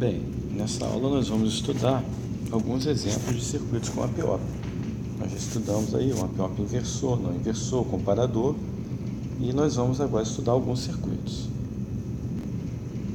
Bem, nessa aula nós vamos estudar alguns exemplos de circuitos com APOP. Nós já estudamos aí o APOP inversor, não inversor, comparador, e nós vamos agora estudar alguns circuitos.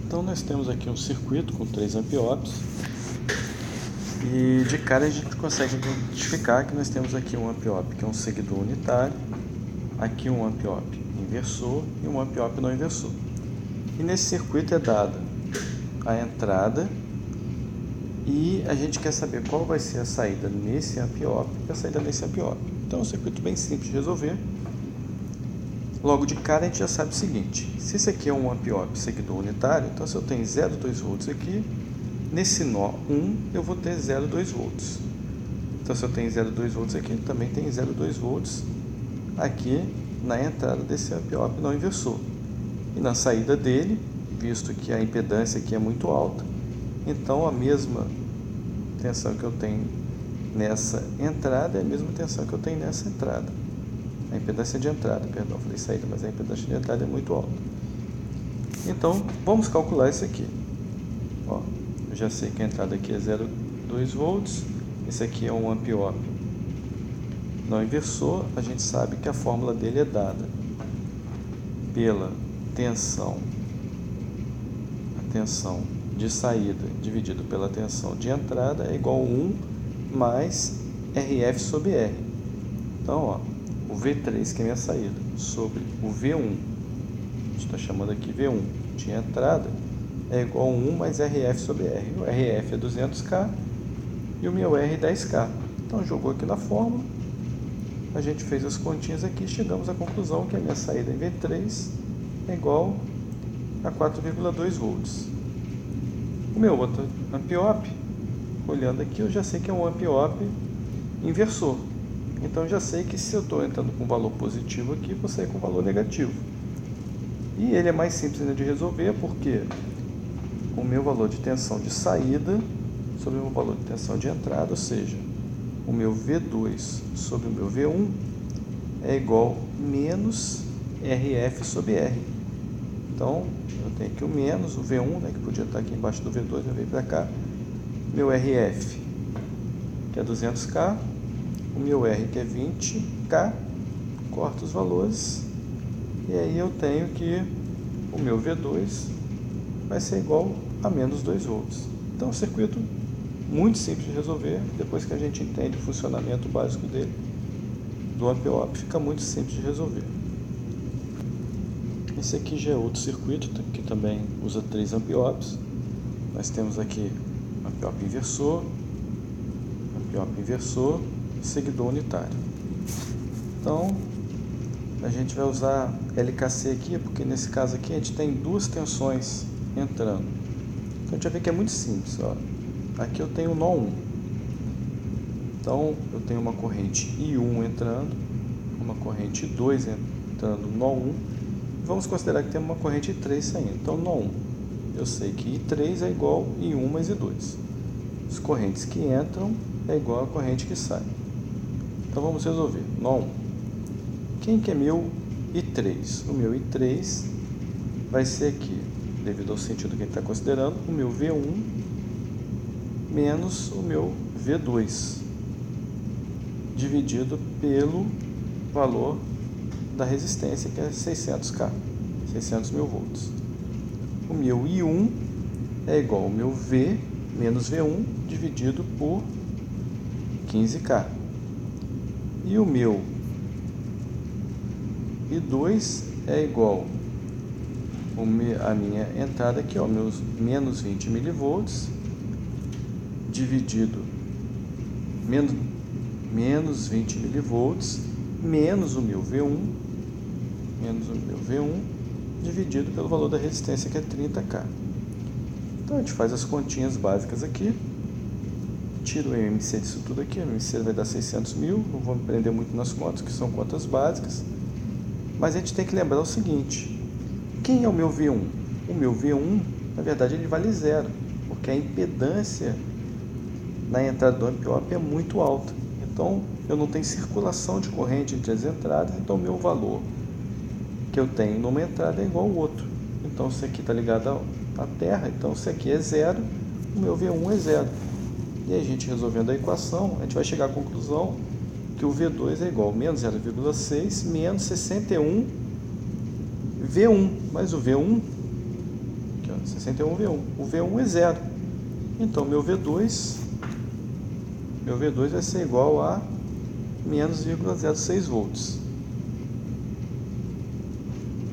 Então nós temos aqui um circuito com 3 APOPs e de cara a gente consegue identificar que nós temos aqui um APOP que é um seguidor unitário, aqui um APOP inversor e um APOP não inversor. E nesse circuito é dada a entrada e a gente quer saber qual vai ser a saída nesse APOP e a saída nesse APOP. Então é um circuito bem simples de resolver. Logo de cara a gente já sabe o seguinte: se esse aqui é um APOP seguidor unitário, então se eu tenho 0,2 volts aqui, nesse nó 1 eu vou ter 0,2 volts. Então se eu tenho 0,2 volts aqui, também tem 0,2 volts aqui na entrada desse APOP não inversor. E na saída dele, visto que a impedância aqui é muito alta, então a mesma tensão que eu tenho nessa entrada é a mesma tensão que eu tenho nessa entrada. A impedância de entrada, perdão, falei saída, mas a impedância de entrada é muito alta. Então, vamos calcular isso aqui. Ó, eu já sei que a entrada aqui é 0,2 volts, esse aqui é um APOP não inversor, a gente sabe que a fórmula dele é dada pela tensão de saída dividido pela tensão de entrada é igual a 1 mais RF sobre R. Então, ó, o V3, que é a minha saída, sobre o V1, a gente está chamando aqui V1 de entrada, é igual a 1 mais RF sobre R. O RF é 200K e o meu R é 10K. Então, jogou aqui na fórmula, a gente fez as continhas aqui e chegamos à conclusão que a minha saída em V3 é igual a 4,2 volts. O meu outro APOP, olhando aqui, eu já sei que é um APOP inversor. Então, eu já sei que se eu estou entrando com valor positivo aqui, vou sair com valor negativo. E ele é mais simples ainda de resolver, porque o meu valor de tensão de saída sobre o meu valor de tensão de entrada, ou seja, o meu V2 sobre o meu V1 é igual a menos RF sobre R. Então, eu tenho aqui o menos, o V1, né, que podia estar aqui embaixo do V2, eu venho para cá. Meu RF, que é 200K, o meu R, que é 20K, corto os valores, e aí eu tenho que o meu V2 vai ser igual a menos 2 volts. Então, é um circuito muito simples de resolver, depois que a gente entende o funcionamento básico dele, do APOP, fica muito simples de resolver. Esse aqui já é outro circuito, que também usa 3 APOPs. Nós temos aqui APOP inversor, seguidor unitário. Então, a gente vai usar LKC aqui, porque nesse caso aqui a gente tem duas tensões entrando. Então, a gente vai ver que é muito simples. Ó. Aqui eu tenho o nó 1. Então, eu tenho uma corrente I1 entrando, uma corrente I2 entrando no nó 1. Vamos considerar que temos uma corrente I3 saindo. Então, nó 1, eu sei que I3 é igual a I1 mais I2. As correntes que entram é igual a corrente que sai. Então, vamos resolver. Nó 1. Quem que é meu I3? O meu I3 vai ser aqui, devido ao sentido que a gente está considerando, o meu V1 menos o meu V2, dividido pelo valor da resistência, que é 600K, 600 mil volts. O meu I1 é igual ao meu V menos V1 dividido por 15K. E o meu I2 é igual a minha entrada aqui, ó, meus menos 20 milivolts dividido menos 20 milivolts menos o meu V1 dividido pelo valor da resistência, que é 30K. Então, a gente faz as continhas básicas aqui, tiro o MC disso tudo aqui, o MC vai dar 600 mil, não vou me prender muito nas contas, que são contas básicas, mas a gente tem que lembrar o seguinte: quem é o meu V1? O meu V1, na verdade, ele vale zero, porque a impedância na entrada do APOP é muito alta. Então, eu não tenho circulação de corrente entre as entradas, então o meu valor que eu tenho numa entrada é igual ao outro. Então, se aqui está ligado à terra, então se aqui é zero, o meu V1 é 0. E aí, a gente resolvendo a equação, a gente vai chegar à conclusão que o V2 é igual a menos 0,6 menos 61 V1. Mas o V1, aqui, ó, 61 V1, o V1 é 0. Então, meu V2 vai ser igual a menos 0,06 volts.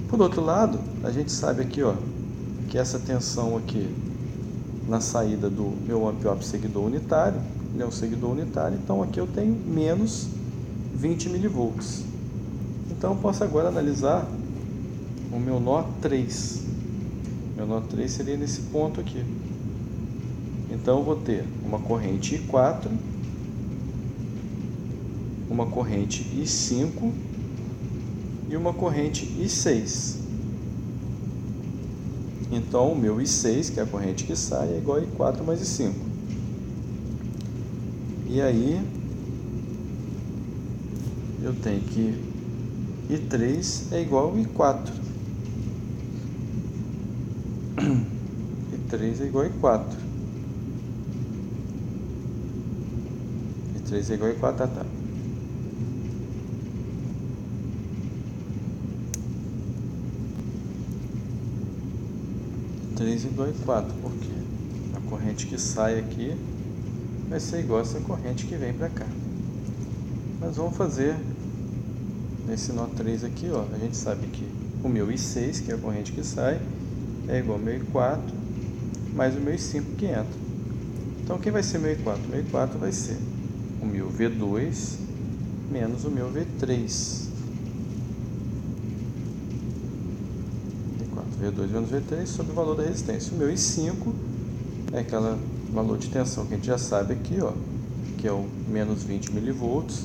Por outro lado, a gente sabe aqui, ó, que essa tensão aqui na saída do meu amp-op seguidor unitário, ele é um seguidor unitário, então aqui eu tenho menos 20 milivolts. Então eu posso agora analisar o meu nó 3. Meu nó 3 seria nesse ponto aqui. Então eu vou ter uma corrente I4, uma corrente I5 e uma corrente I6. Então o meu I6, que é a corrente que sai, é igual a I4 mais I5. E aí eu tenho que I3 é igual a I4. I3 é igual a I4. I3 é igual a I4, tá. 3 igual a 4, porque a corrente que sai aqui vai ser igual a essa corrente que vem para cá. Mas vamos fazer nesse nó 3 aqui, ó, a gente sabe que o meu I6, que é a corrente que sai, é igual ao meu I4 mais o meu I5 que entra. Então, quem vai ser meu I4? O meu I4 vai ser o meu V2 menos o meu V3. V2 menos V3 sobre o valor da resistência. O meu I5 é aquele valor de tensão que a gente já sabe aqui, ó, que é o menos 20 milivolts,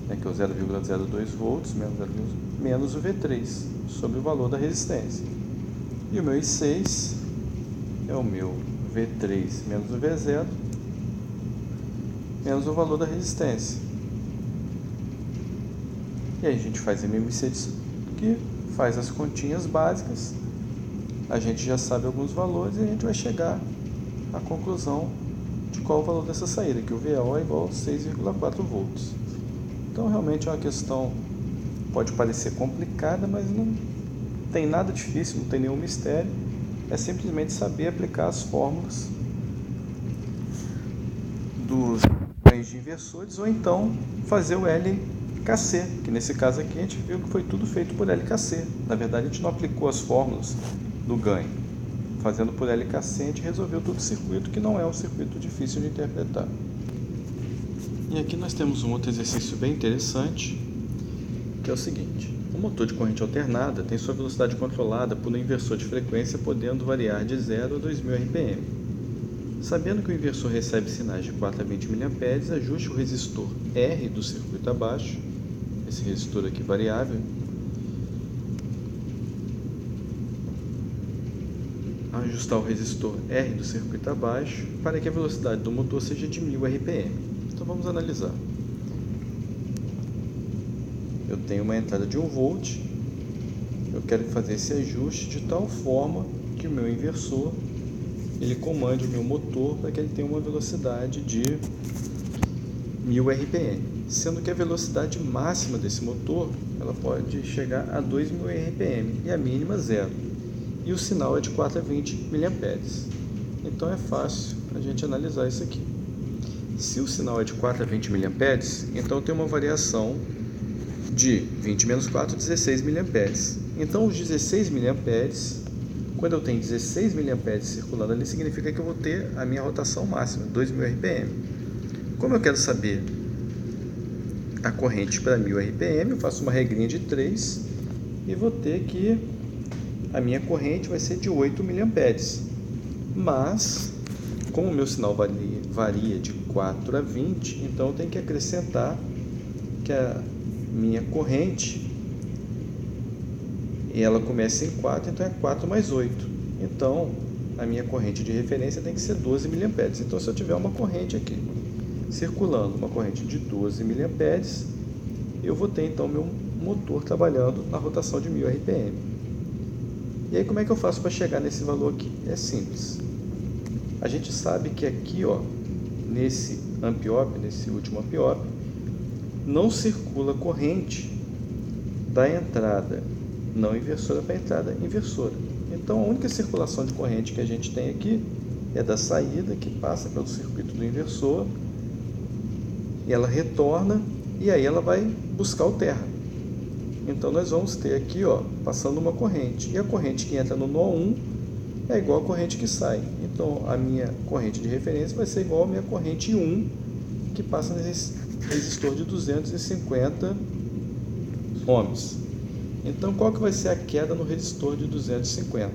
né, que é o 0,02 volts, menos o V3 sobre o valor da resistência. E o meu I6 é o meu V3 menos o V0 menos o valor da resistência. E aí a gente faz MMC disso aqui, faz as continhas básicas, a gente já sabe alguns valores e a gente vai chegar à conclusão de qual o valor dessa saída, que o VO é igual a 6,4 volts. Então realmente é uma questão, pode parecer complicada, mas não tem nada difícil, não tem nenhum mistério, é simplesmente saber aplicar as fórmulas dos ganhos de inversores ou então fazer o LKC, que nesse caso aqui a gente viu que foi tudo feito por LKC. Na verdade a gente não aplicou as fórmulas do ganho. Fazendo por LKC a gente resolveu todo o circuito, que não é um circuito difícil de interpretar. E aqui nós temos um outro exercício bem interessante, que é o seguinte: o motor de corrente alternada tem sua velocidade controlada por um inversor de frequência podendo variar de 0 a 2000 RPM. Sabendo que o inversor recebe sinais de 4 a 20 mA, ajuste o resistor R do circuito abaixo, esse resistor aqui variável, ajustar o resistor R do circuito abaixo para que a velocidade do motor seja de 1000 RPM. Então vamos analisar. Eu tenho uma entrada de 1 volt, eu quero fazer esse ajuste de tal forma que o meu inversor ele comande o meu motor para que ele tenha uma velocidade de 1000 RPM, sendo que a velocidade máxima desse motor ela pode chegar a 2000 RPM e a mínima 0. E o sinal é de 4 a 20 mA. Então é fácil a gente analisar isso aqui. Se o sinal é de 4 a 20 mA, então tem uma variação de 20 menos 4, 16 mA. Então os 16 mA, quando eu tenho 16 mA circulando ali, significa que eu vou ter a minha rotação máxima, 2000 RPM. Como eu quero saber a corrente para 1000 RPM, eu faço uma regrinha de 3 e vou ter que a minha corrente vai ser de 8 mA. Mas, como o meu sinal varia de 4 a 20, então eu tenho que acrescentar que a minha corrente ela começa em 4, então é 4 mais 8. Então, a minha corrente de referência tem que ser 12 mA. Então, se eu tiver uma corrente aqui circulando, uma corrente de 12 mA, eu vou ter então meu motor trabalhando na rotação de 1000 RPM. E aí como é que eu faço para chegar nesse valor aqui? É simples. A gente sabe que aqui, ó, nesse amp-op, nesse último amp-op, não circula corrente da entrada não inversora para a entrada inversora. Então, a única circulação de corrente que a gente tem aqui é da saída, que passa pelo circuito do inversor, e ela retorna, e aí ela vai buscar o terra. Então, nós vamos ter aqui, ó, passando uma corrente, e a corrente que entra no nó 1 é igual à corrente que sai. Então, a minha corrente de referência vai ser igual à minha corrente 1, que passa nesse resistor de 250 ohms. Então, qual que vai ser a queda no resistor de 250?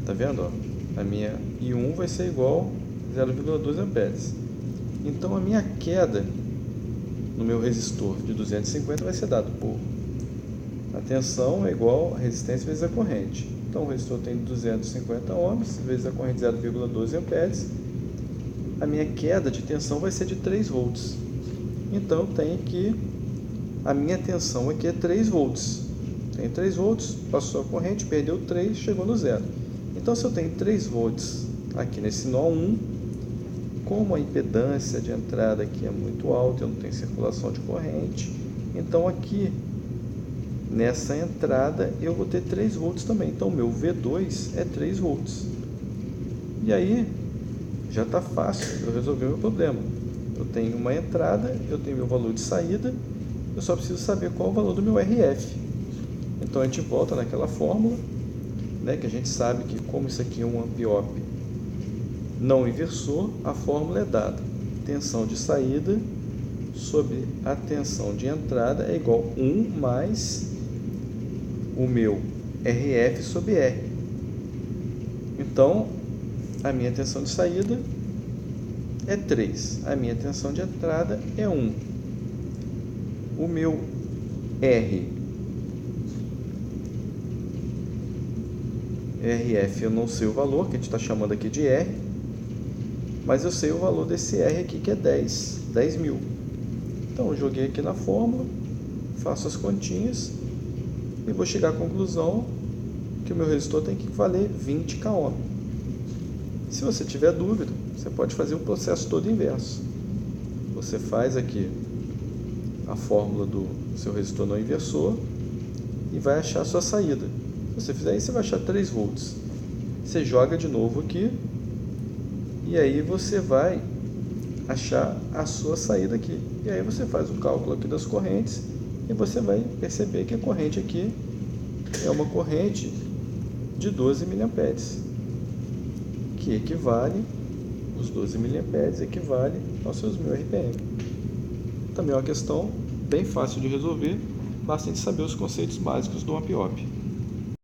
Tá vendo? Ó? A minha I1 vai ser igual a 0,2 amperes. Então, a minha queda no meu resistor de 250 vai ser dado por a tensão é igual a resistência vezes a corrente. Então, o resistor tem 250 ohms vezes a corrente 0,12 amperes. A minha queda de tensão vai ser de 3 volts. Então, eu tenho que a minha tensão aqui é 3 volts. Tem 3 volts, passou a corrente, perdeu 3, chegou no zero. Então, se eu tenho 3 volts aqui nesse nó 1, como a impedância de entrada aqui é muito alta, eu não tenho circulação de corrente, então aqui nessa entrada eu vou ter 3 volts também. Então, o meu V2 é 3 volts. E aí, já está fácil eu resolver o meu problema. Eu tenho uma entrada, eu tenho meu valor de saída, eu só preciso saber qual é o valor do meu RF. Então, a gente volta naquela fórmula, né, que a gente sabe que, como isso aqui é um amp-op não inversor, a fórmula é dada. Tensão de saída sobre a tensão de entrada é igual a 1 mais o meu RF sobre R. Então, a minha tensão de saída é 3. A minha tensão de entrada é 1. O meu RF eu não sei o valor, que a gente está chamando aqui de R, mas eu sei o valor desse R aqui, que é 10 mil. Então, eu joguei aqui na fórmula, faço as continhas e vou chegar à conclusão que o meu resistor tem que valer 20 kΩ. Se você tiver dúvida, você pode fazer o processo todo inverso. Você faz aqui a fórmula do seu resistor não inversor e vai achar a sua saída. Se você fizer isso, você vai achar 3 volts. Você joga de novo aqui e aí você vai achar a sua saída aqui. E aí você faz o cálculo aqui das correntes e você vai perceber que a corrente aqui é uma corrente de 12 mA, que equivale, os 12 mA equivale aos seus 1000 RPM. Também é uma questão bem fácil de resolver, basta a gente saber os conceitos básicos do amp-op.